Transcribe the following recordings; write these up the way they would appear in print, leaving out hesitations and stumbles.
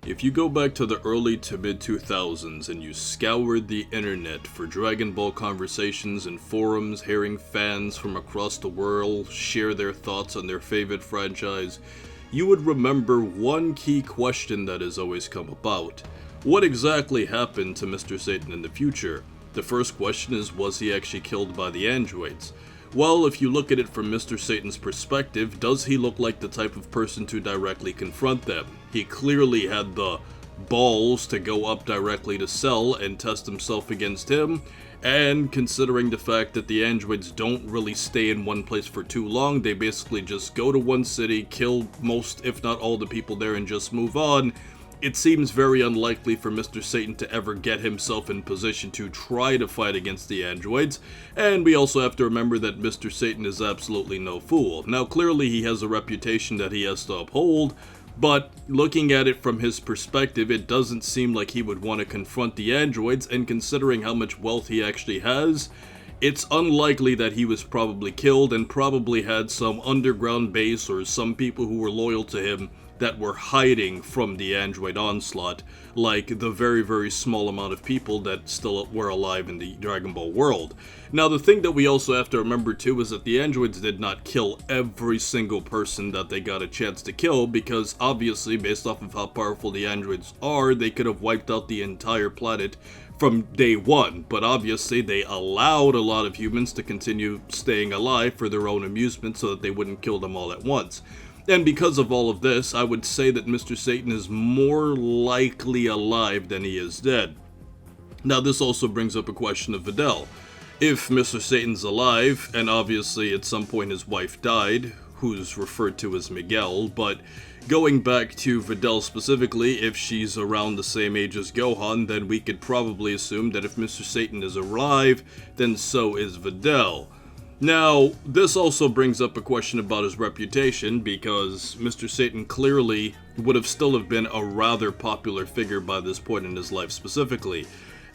If you go back to the early to mid-2000s and you scoured the internet for Dragon Ball conversations and forums, hearing fans from across the world share their thoughts on their favorite franchise, you would remember one key question that has always come about. What exactly happened to Mr. Satan in the future? The first question is, was he actually killed by the androids? Well, if you look at it from Mr. Satan's perspective, does he look like the type of person to directly confront them? He clearly had the balls to go up directly to Cell and test himself against him, and considering the fact that the androids don't really stay in one place for too long, they basically just go to one city, kill most if not all the people there and just move on, it seems very unlikely for Mr. Satan to ever get himself in position to try to fight against the androids, and we also have to remember that Mr. Satan is absolutely no fool. Now clearly he has a reputation that he has to uphold, but looking at it from his perspective, it doesn't seem like he would want to confront the androids, and considering how much wealth he actually has, it's unlikely that he was probably killed and probably had some underground base or some people who were loyal to him that were hiding from the android onslaught, like the very, very small amount of people that still were alive in the Dragon Ball world. Now, the thing that we also have to remember too is that the androids did not kill every single person that they got a chance to kill, because obviously, based off of how powerful the androids are, they could have wiped out the entire planet from day one, but obviously they allowed a lot of humans to continue staying alive for their own amusement so that they wouldn't kill them all at once. And because of all of this, I would say that Mr. Satan is more likely alive than he is dead. Now, this also brings up a question of Videl. If Mr. Satan's alive, and obviously at some point his wife died, who's referred to as Miguel, but going back to Videl specifically, if she's around the same age as Gohan, then we could probably assume that if Mr. Satan is alive, then so is Videl. Now, this also brings up a question about his reputation, because Mr. Satan clearly would have still have been a rather popular figure by this point in his life specifically.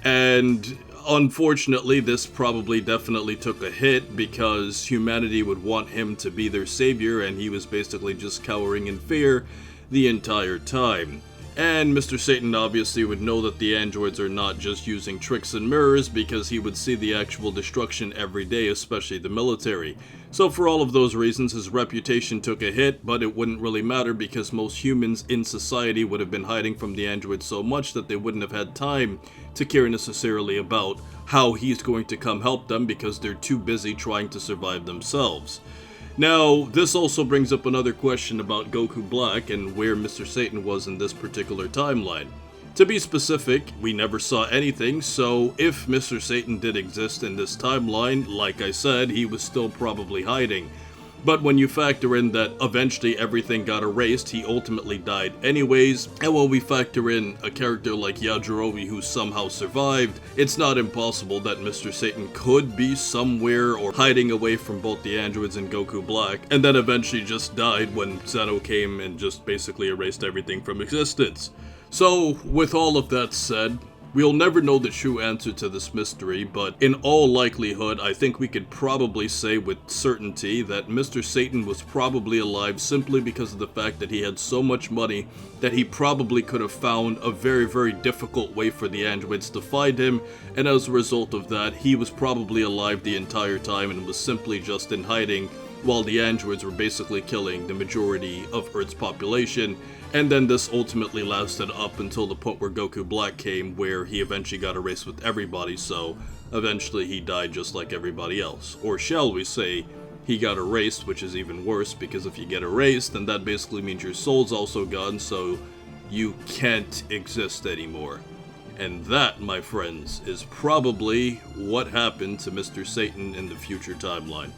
And unfortunately, this probably definitely took a hit because humanity would want him to be their savior, and he was basically just cowering in fear the entire time. And Mr. Satan obviously would know that the androids are not just using tricks and mirrors, because he would see the actual destruction every day, especially the military. So for all of those reasons, his reputation took a hit, but it wouldn't really matter because most humans in society would have been hiding from the androids so much that they wouldn't have had time to care necessarily about how he's going to come help them, because they're too busy trying to survive themselves. Now, this also brings up another question about Goku Black and where Mr. Satan was in this particular timeline. To be specific, we never saw anything, so if Mr. Satan did exist in this timeline, like I said, he was still probably hiding. But when you factor in that eventually everything got erased, he ultimately died anyways, and when we factor in a character like Yajirobe who somehow survived, it's not impossible that Mr. Satan could be somewhere or hiding away from both the androids and Goku Black, and then eventually just died when Zeno came and just basically erased everything from existence. So, with all of that said, we'll never know the true answer to this mystery, but in all likelihood, I think we could probably say with certainty that Mr. Satan was probably alive simply because of the fact that he had so much money that he probably could have found a very, very difficult way for the androids to find him, and as a result of that, he was probably alive the entire time and was simply just in hiding while the androids were basically killing the majority of Earth's population. And then this ultimately lasted up until the point where Goku Black came, where he eventually got erased with everybody, so eventually he died just like everybody else. Or shall we say, he got erased, which is even worse, because if you get erased, then that basically means your soul's also gone, so you can't exist anymore. And that, my friends, is probably what happened to Mr. Satan in the future timeline.